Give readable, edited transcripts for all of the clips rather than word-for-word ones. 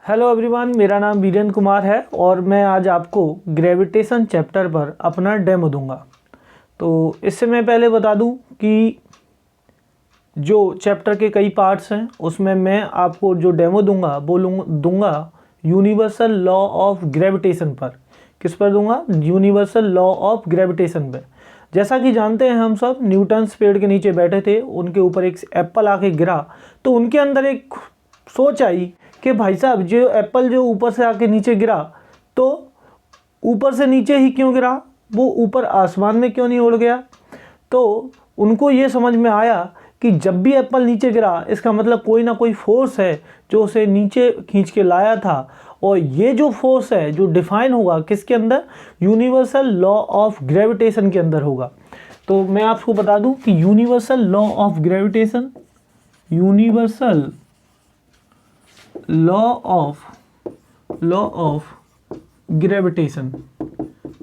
Hello everyone, मेरा नाम वीरेंद्र कुमार है और मैं आज आपको ग्रेविटेशन चैप्टर पर अपना डेमो दूंगा। तो इससे मैं पहले बता दूं कि जो चैप्टर के कई पार्ट्स हैं उसमें मैं आपको जो डेमो दूंगा वो दूंगा यूनिवर्सल लॉ ऑफ ग्रेविटेशन पर। किस पर दूंगा? यूनिवर्सल लॉ ऑफ ग्रेविटेशन पर। जैसा कि जानते हैं हम सब, न्यूटन्स पेड़ के नीचे बैठे थे, उनके ऊपर एक एप्पल आके गिरा तो उनके अंदर एक सोच आई कि भाई साहब जो एप्पल जो ऊपर से आके नीचे गिरा तो ऊपर से नीचे ही क्यों गिरा, वो ऊपर आसमान में क्यों नहीं उड़ गया। तो उनको ये समझ में आया कि जब भी एप्पल नीचे गिरा इसका मतलब कोई ना कोई फोर्स है जो उसे नीचे खींच के लाया था, और ये जो फोर्स है जो डिफाइन होगा किसके अंदर? यूनिवर्सल लॉ ऑफ ग्रेविटेशन के अंदर होगा। तो मैं आपको बता दूं कि universal law of gravitation, universal law of gravitation,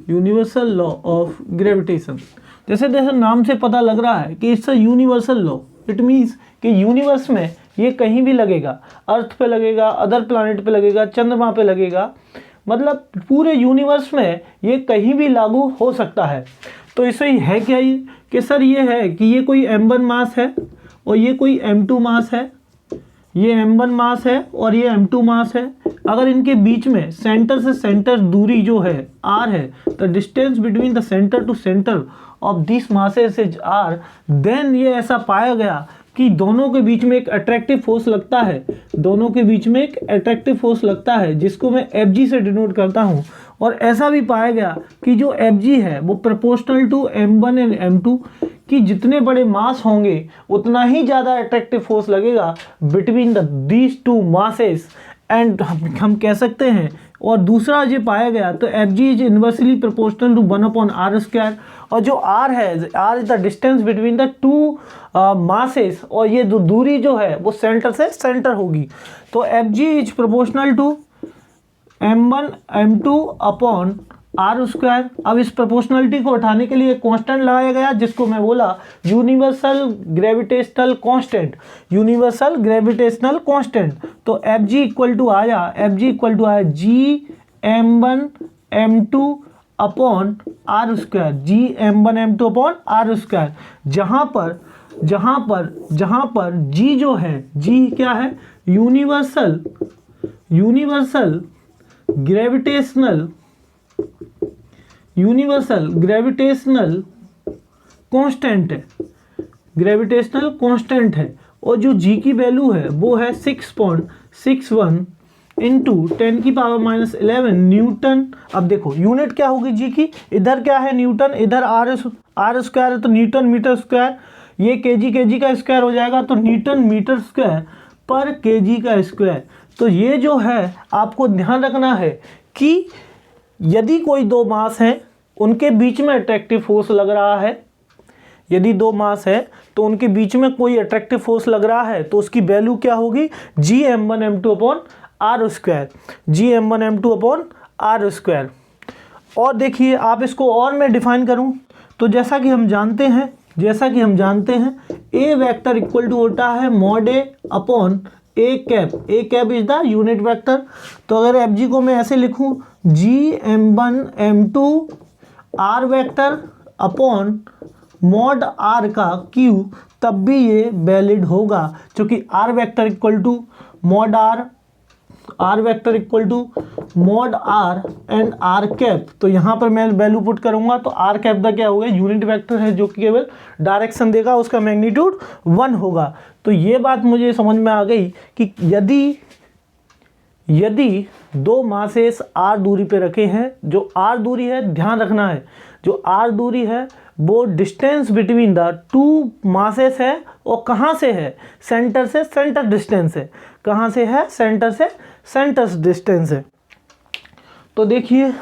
universal law of gravitation, जैसे जैसे नाम से पता लग रहा है कि it's a universal law. It means कि यूनिवर्स में ये कहीं भी लगेगा, अर्थ पे लगेगा, अदर प्लैनेट पे लगेगा, चंद्रमा पे लगेगा, मतलब पूरे यूनिवर्स में ये कहीं भी लागू हो सकता है। तो इससे है क्या ये कि सर ये है कि ये कोई m1 मास है और ये कोई m2 मास है, ये m1 मास है और ये m2 मास है। अगर इनके बीच में सेंटर से सेंटर दूरी जो है r है, the distance between the centre to centre of this masses is r, then ये ऐसा पाया गया कि दोनों के बीच में एक अट्रैक्टिव फोर्स लगता है, दोनों के बीच में एक अट्रैक्टिव फोर्स लगता है जिसको मैं Fg से डिनोट करता हूँ। और ऐसा भी पाया गया कि जो Fg है वो proportional to m1 and m2, कि जितने बड़े मास होंगे उतना ही ज़्यादा अट्रैक्टिव फोर्स लगेगा between these two masses, and हम कह सकते हैं। और दूसरा जो पाया गया तो Fg is inversely proportional to 1/r², और जो r है, r is the distance between the two masses, और ये दूरी जो है वो सेंटर से सेंटर होगी। तो Fg is proportional to m1 m2 upon r²। अब इस प्रोपोर्शनलिटी को उठाने के लिए कांस्टेंट लगाया गया जिसको मैं बोला universal gravitational constant, universal gravitational constant. तो Fg इक्वल टू आया g m1 m2 upon r², g m1 m2 upon r², जहां पर g जो है, g क्या है? यूनिवर्सल ग्रेविटेशनल कांस्टेंट है, ग्रेविटेशनल कांस्टेंट है। और जो g की वैल्यू है वो है 6.61 इंटू 10⁻11 न्यूटन। अब देखो यूनिट क्या होगी g की, इधर क्या है न्यूटन, इधर r² है तो न्यूटन मीटर स्क्वायर, ये kg का स्क्वायर हो जाएगा तो न्यूटन मीटर स्क्वायर पर kg का स्क्वायर। तो ये जो है आपको ध्यान रखना है कि यदि कोई दो मास हैं उनके बीच में अट्रैक्टिव फोर्स लग रहा है, यदि दो मास है तो उनके बीच में कोई अट्रैक्टिव फोर्स लग रहा है तो उसकी वैल्यू क्या होगी? g m1 m2 upon r², g m1 m2 upon r²। और देखिए आप इसको और मैं डिफाइन करूं तो जैसा कि हम जानते हैं a वेक्टर इक्वल टू होता है mod a upon a cap is the unit vector. तो अगर Fg को मैं ऐसे लिखूं g m1 m2 r vector upon mod r का q, तब भी ये वैलिड होगा क्योंकि r vector equal to mod r vector equal to mod r and r cap. तो यहाँ पर मैं वैल्यू पुट करूंगा तो r कैप का क्या होगा? यूनिट वेक्टर है जो कि केवल डायरेक्शन देगा, उसका मैग्नीट्यूड 1 होगा। तो ये बात मुझे समझ में आ गई कि यदि दो मासेस r दूरी पे रखे हैं, जो r दूरी है ध्यान रखना है, जो r दूरी है वो distance between the two masses है, और कहाँ से है? सेंटर से सेंटर डिस्टेंस है। कहाँ से है? सेंटर से सेंटर डिस्टेंस है। तो देखिए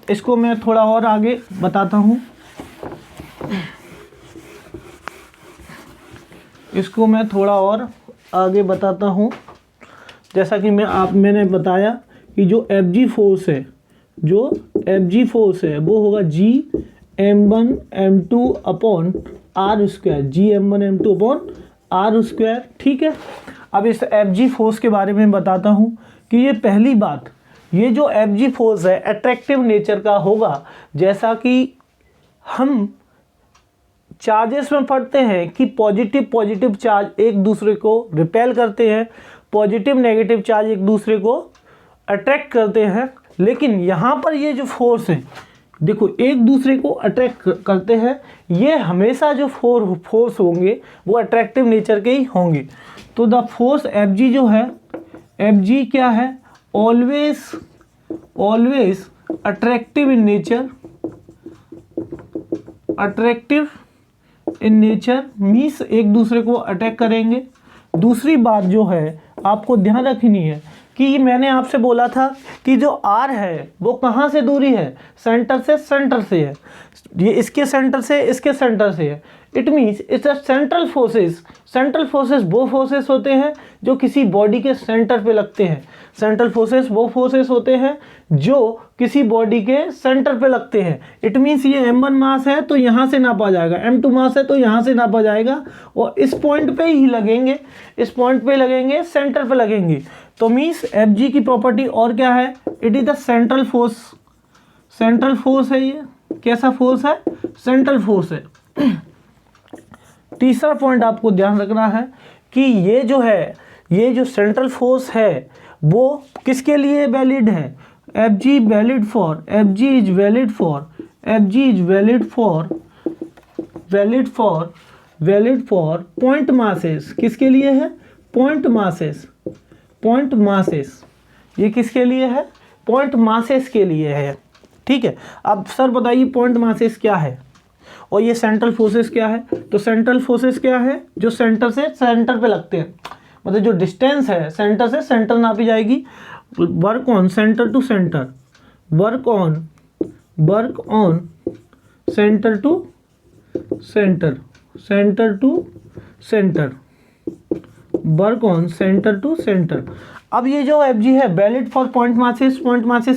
इसको मैं थोड़ा और आगे बताता हूँ, जैसा कि मैंने बताया कि जो Fg फोर्स है वो होगा g m1 m2 upon r², g m1 m2 upon r²। ठीक है, अब इस Fg फोर्स के बारे में बताता हूँ कि ये पहली बात, ये जो Fg फोर्स है अट्रैक्टिव नेचर का होगा। जैसा कि हम चार्जेस में पढ़ते हैं कि पॉजिटिव चार्ज एक दूसरे को रिपेल करते हैं, पॉजिटिव नेगेटिव चार्ज एक दूसरे को अट्रैक्ट करते हैं, लेकिन यहाँ पर ये जो फोर्स है देखो एक दूसरे को अट्रैक्ट करते हैं, ये हमेशा जो फोर्स होंगे वो अट्रैक्टिव नेचर के ही होंगे। तो द फोर्स Fg जो है, Fg क्या है, always attractive in nature, attractive in nature means एक दूसरे को अटैक करेंगे। दूसरी बात जो है आपको ध्यान रखनी है कि मैंने आपसे बोला था कि जो R है वो कहाँ से दूरी है, सेंटर से है, ये इसके सेंटर से है। It means it's central forces वो फोर्सेस होते हैं जो किसी बॉडी के सेंटर पे लगते हैं। सेंट्रल फोर्सेस वो फोर्सेस होते हैं जो किसी बॉडी के सेंटर पे लगते हैं। इट मीन्स ये m1 मास है तो यहाँ से नापा जाएगा, m2 मास है तो यहाँ से नापा जाएगा और इस पॉइंट पे ही लगेंगे, सेंटर पे लगेंगे। तो मीन्स Fg की प्रॉपर्टी और क्या है, it is the central force है। ये कैसा फोर्स है, सेंट्रल फोर्स है। तीसरा पॉइंट आपको ध्यान रखना है कि ये जो सेंट्रल फोर्स है वो किसके लिए वैलिड है, Fg is valid for point masses. किसके लिए है, पॉइंट मासेस। ये किसके लिए है, पॉइंट मासेस के लिए है। ठीक है, अब सर बताइए पॉइंट मासेस क्या है और ये सेंट्रल फोर्सेस क्या है। तो सेंट्रल फोर्सेस क्या है, जो सेंटर से सेंटर पे लगते हैं, मतलब जो डिस्टेंस है सेंटर से सेंटर नापी जाएगी। Work on centre to centre, work on centre to centre, work on centre to centre. अब ये जो Fg है वैलिड फॉर पॉइंट मासेस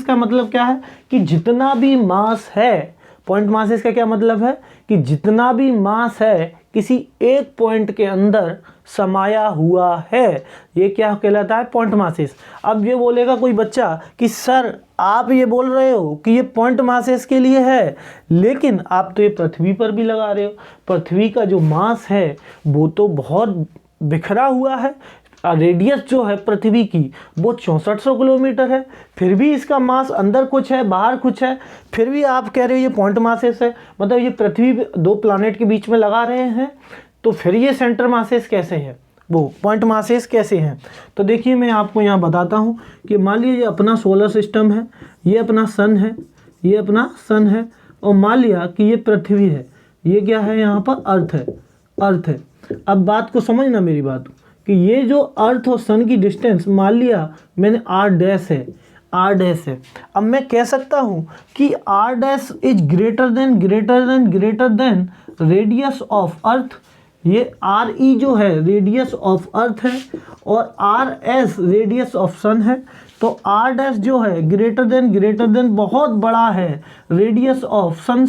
का मतलब क्या है कि जितना भी मास है, पॉइंट मासेस का क्या मतलब है कि जितना भी मास है किसी एक पॉइंट के अंदर समाया हुआ है, ये क्या कहलाता है, पॉइंट मासेस। अब ये बोलेगा कोई बच्चा कि सर आप ये बोल रहे हो कि ये पॉइंट मासेस के लिए है, लेकिन आप तो ये पृथ्वी पर भी लगा रहे हो। पृथ्वी का जो मास है वो तो बहुत बिखरा हुआ है, रेडियस जो है पृथ्वी की वो 6400 किलोमीटर है, फिर भी इसका मास अंदर कुछ है बाहर कुछ है, फिर भी आप कह रहे हो ये पॉइंट मासेस है। मतलब ये पृथ्वी दो प्लैनेट के बीच में लगा रहे हैं, तो फिर ये सेंटर मासेस कैसे हैं, वो पॉइंट मासेस कैसे हैं। तो देखिए मैं आपको यहाँ बताता हूँ कि मान लीजिए अपना सोलर सिस्टम है, ये अपना सन है, और मान लिया कि ये पृथ्वी है, ये क्या है, यहाँ पर अर्थ है। अब बात को समझना मेरी बात कि ये जो अर्थ और सन की डिस्टेंस मान लिया मैंने r डैश है। अब मैं कह सकता हूँ कि r dash is greater than radius of अर्थ। ये RE जो है रेडियस ऑफ अर्थ है और RS रेडियस ऑफ सन है। तो r डैश जो है ग्रेटर देन बहुत बड़ा है रेडियस ऑफ सन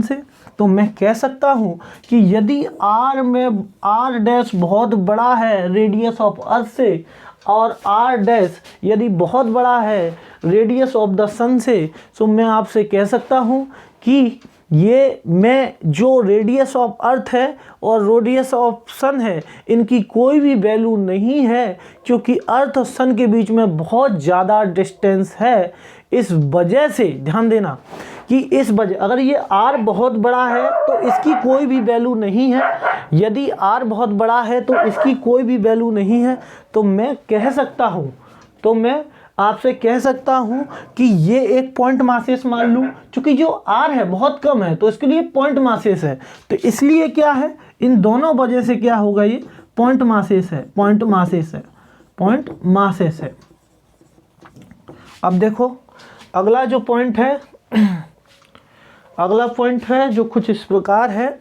से। तो मैं कह सकता हूँ कि यदि r डैश बहुत बड़ा है रेडियस ऑफ अर्थ से और r डैश यदि बहुत बड़ा है रेडियस ऑफ द सन से, तो मैं आपसे कह सकता हूँ कि ये मैं जो रेडियस ऑफ अर्थ है और रेडियस ऑफ सन है इनकी कोई भी वैल्यू नहीं है, क्योंकि अर्थ और सन के बीच में बहुत ज़्यादा डिस्टेंस है। इस वजह से ध्यान देना कि अगर ये r बहुत बड़ा है तो इसकी कोई भी वैल्यू नहीं है, यदि r बहुत बड़ा है तो इसकी कोई भी वैल्यू नहीं है। तो मैं आपसे कह सकता हूँ कि ये एक पॉइंट मासेस मान लूँ, क्योंकि जो r है बहुत कम है तो इसके लिए पॉइंट मासेस है। तो इसलिए क्या है, इन दोनों वजह से क्या होगा, ये पॉइंट मासेस है। अब देखो अगला पॉइंट है जो कुछ इस प्रकार है।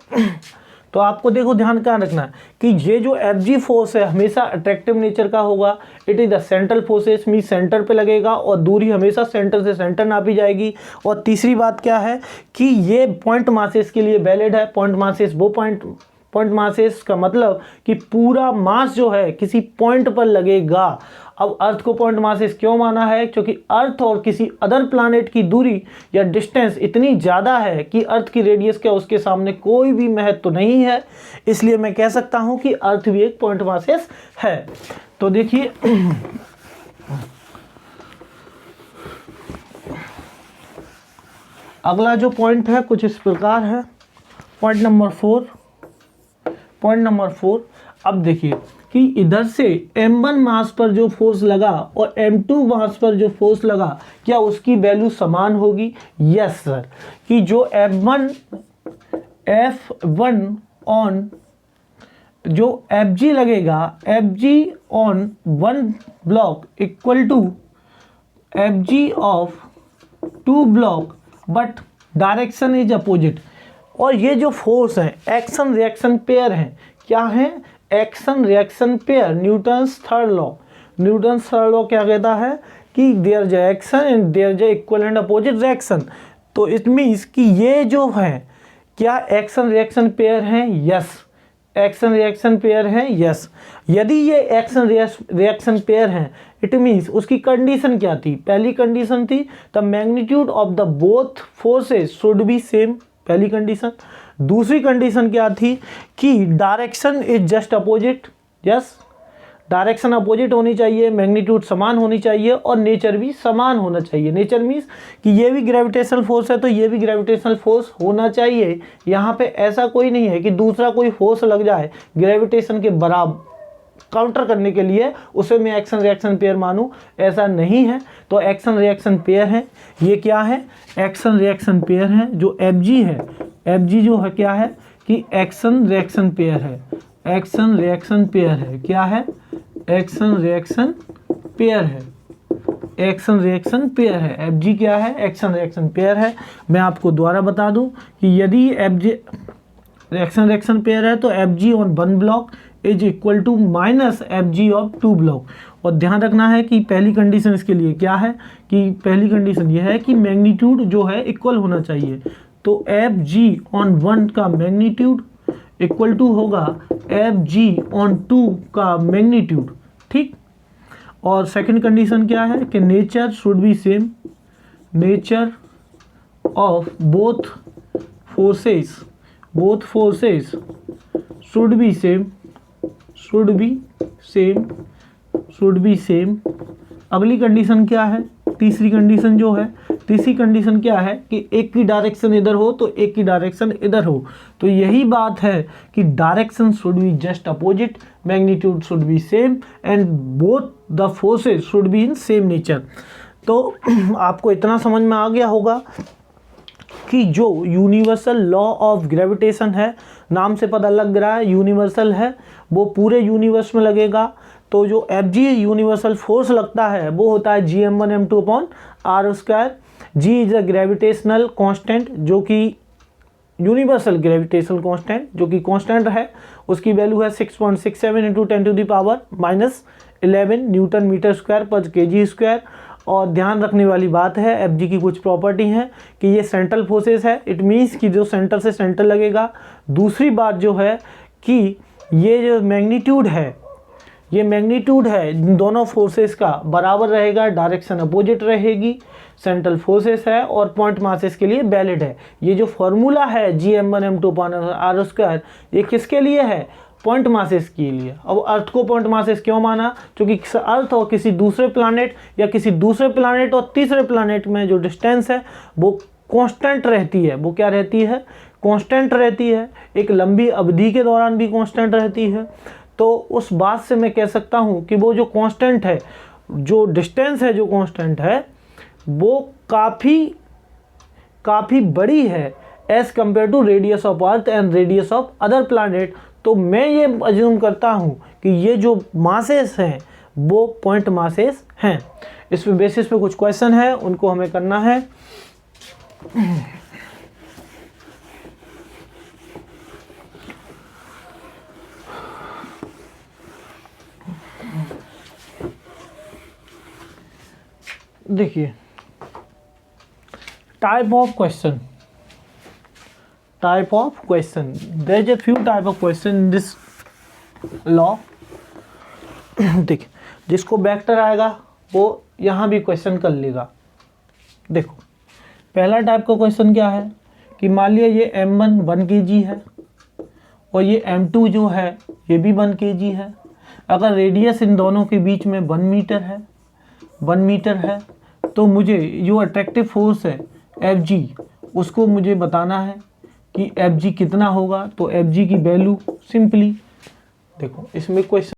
तो आपको देखो ध्यान क्या रखना है कि ये जो Fg फोर्स है हमेशा अट्रैक्टिव नेचर का होगा। It is the central forces, mean centre पे लगेगा और दूरी हमेशा सेंटर से सेंटर नापी जाएगी। और तीसरी बात क्या है कि ये पॉइंट मासेस के लिए वैलिड है। पॉइंट मासेस वो पॉइंट मासेस का मतलब कि पूरा मास जो है किसी पॉइंट पर लगेगा। अब अर्थ को पॉइंट मासेस क्यों माना है? क्योंकि अर्थ और किसी अदर प्लैनेट की दूरी या डिस्टेंस इतनी ज़्यादा है कि अर्थ की रेडियस का उसके सामने कोई भी महत्व तो नहीं है, इसलिए मैं कह सकता हूं कि अर्थ भी एक पॉइंट मासेस है। तो देखिए अगला जो पॉइंट है कुछ इस प्रकार है, पॉइंट नंबर 4। अब देखिए कि इधर से m1 मास पर जो फोर्स लगा और m2 मास पर जो फोर्स लगा, क्या उसकी वैल्यू समान होगी? यस सर, कि जो F1 ऑन जो Fg लगेगा, Fg on one block equal to Fg of 2 block, but direction is opposite. और ये जो फोर्स है एक्शन रिएक्शन पेयर है, क्या है? Action reaction pair. Newton's third law क्या कहता है कि there is action and there is equal and opposite reaction. तो इट मीन्स कि ये जो है क्या एक्शन रिएक्शन पेयर है? यस, एक्शन रिएक्शन पेयर है। यस, यदि ये एक्शन रिएक्शन पेयर है, इट मीन्स उसकी कंडीशन क्या थी? पहली कंडीशन थी the magnitude of the both forces should be same, पहली कंडीशन। दूसरी कंडीशन क्या थी कि direction is just opposite. Yes, direction opposite होनी चाहिए, मैग्नीट्यूड समान होनी चाहिए और नेचर भी समान होना चाहिए। नेचर मीन्स कि ये भी ग्रेविटेशनल फोर्स है तो ये भी ग्रेविटेशनल फोर्स होना चाहिए। यहाँ पे ऐसा कोई नहीं है कि दूसरा कोई फोर्स लग जाए ग्रेविटेशन के बराबर काउंटर करने के लिए, उसे मैं एक्शन रिएक्शन पेयर मानूं, ऐसा नहीं है। तो एक्शन रिएक्शन पेयर है, ये क्या है? एक्शन रिएक्शन पेयर है। जो Fg है, Fg जो है क्या है कि एक्शन रिएक्शन पेयर है। एक्शन रिएक्शन पेयर है, क्या है? एक्शन रिएक्शन पेयर है। एक्शन रिएक्शन पेयर है। Fg क्या है? एक्शन रिएक्शन पेयर है। मैं आपको दोबारा बता दूं कि यदि Fg एक्शन रिएक्शन पेयर है तो Fg on one block is equal to minus Fg of 2 block. और ध्यान रखना है कि पहली कंडीशन इसके लिए क्या है कि पहली कंडीशन यह है कि मैग्नीट्यूड जो है इक्वल होना चाहिए। तो Fg ऑन 1 का मैग्नीट्यूड इक्वल टू होगा Fg ऑन 2 का मैग्नीट्यूड, ठीक। और सेकंड कंडीशन क्या है कि nature should be same, nature of both forces should be same. अगली कंडीशन क्या है? तीसरी कंडीशन क्या है कि एक की डायरेक्शन इधर हो तो एक की डायरेक्शन इधर हो। तो यही बात है कि direction should be just opposite, magnitude should be same and both the forces should be in same nature. तो आपको इतना समझ में आ गया होगा कि जो यूनिवर्सल लॉ ऑफ ग्रेविटेशन है, नाम से पता लग रहा है यूनिवर्सल है, वो पूरे यूनिवर्स में लगेगा। तो जो Fg यूनिवर्सल फोर्स लगता है वो होता है Gm1m2 upon r²। G is a gravitational constant, जो कि यूनिवर्सल ग्रेविटेशनल कांस्टेंट जो कि कांस्टेंट है, उसकी वैल्यू है 6.67 इंटू 10⁻11 न्यूटन मीटर स्क्वायर पर kg स्क्वायर। और ध्यान रखने वाली बात है Fg की कुछ प्रॉपर्टी है कि ये सेंट्रल फोर्सेस है, इट मीन्स कि जो सेंटर से सेंटर लगेगा। दूसरी बात जो है कि ये जो मैग्नीट्यूड है इन दोनों फोर्सेस का बराबर रहेगा, डायरेक्शन अपोजिट रहेगी, सेंट्रल फोर्सेस है और पॉइंट मासेस के लिए वैलिड है। ये जो फॉर्मूला है Gm1m2 r², ये किसके लिए है? पॉइंट मासेस के लिए। अब अर्थ को पॉइंट मासेस क्यों माना? क्योंकि अर्थ और किसी दूसरे प्लैनेट या किसी दूसरे प्लैनेट और तीसरे प्लैनेट में जो डिस्टेंस है वो कांस्टेंट रहती है। वो क्या रहती है? कांस्टेंट रहती है, एक लंबी अवधि के दौरान भी कांस्टेंट रहती है। तो उस बात से मैं कह सकता हूँ कि वो जो कांस्टेंट है, जो डिस्टेंस है जो कांस्टेंट है, वो काफ़ी बड़ी है as compared to radius of earth and radius of other planet. तो मैं ये अज्यूम करता हूँ कि ये जो मासेस हैं वो पॉइंट मासेस हैं। इस बेसिस पे कुछ क्वेश्चन है, उनको हमें करना है। देखिए type of question, type of question. There is a few type of question in this law. देखिए, जिसको वेक्टर आएगा वो यहाँ भी क्वेश्चन कर लेगा। देखो, पहला टाइप का क्वेश्चन क्या है कि मान लिया ये m1 1 kg है और ये m2 जो है ये भी 1 kg है। अगर रेडियस इन दोनों के बीच में 1 मीटर है तो मुझे जो अट्रैक्टिव फोर्स है Fg उसको मुझे बताना है कि Fg कितना होगा। तो Fg की वैल्यू सिंपली देखो, इसमें क्वेश्चन